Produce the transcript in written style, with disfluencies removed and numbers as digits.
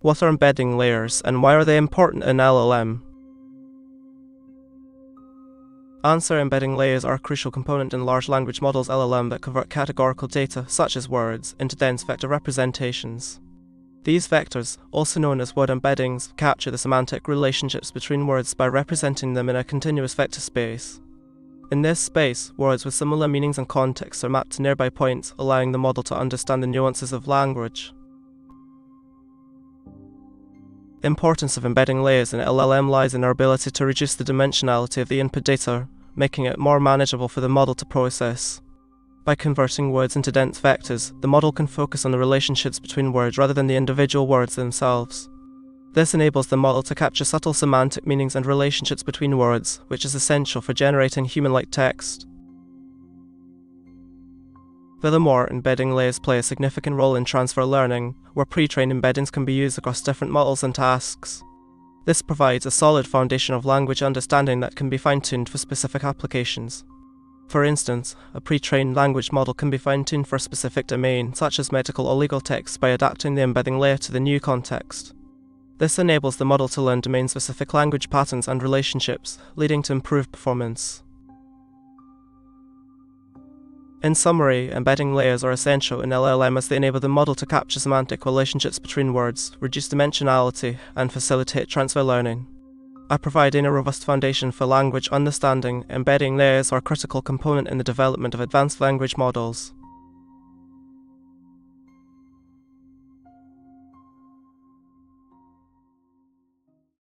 What are embedding layers, and why are they important in LLM? Answer: embedding layers are a crucial component in large language models LLM that convert categorical data, such as words, into dense vector representations. These vectors, also known as word embeddings, capture the semantic relationships between words by representing them in a continuous vector space. In this space, words with similar meanings and contexts are mapped to nearby points, allowing the model to understand the nuances of language. The importance of embedding layers in LLM lies in our ability to reduce the dimensionality of the input data, making it more manageable for the model to process. By converting words into dense vectors, the model can focus on the relationships between words rather than the individual words themselves. This enables the model to capture subtle semantic meanings and relationships between words, which is essential for generating human-like text. Furthermore, embedding layers play a significant role in transfer learning, where pre-trained embeddings can be used across different models and tasks. This provides a solid foundation of language understanding that can be fine-tuned for specific applications. For instance, a pre-trained language model can be fine-tuned for a specific domain, such as medical or legal text, by adapting the embedding layer to the new context. This enables the model to learn domain-specific language patterns and relationships, leading to improved performance. In summary, embedding layers are essential in LLM as they enable the model to capture semantic relationships between words, reduce dimensionality, and facilitate transfer learning. By providing a robust foundation for language understanding, embedding layers are a critical component in the development of advanced language models.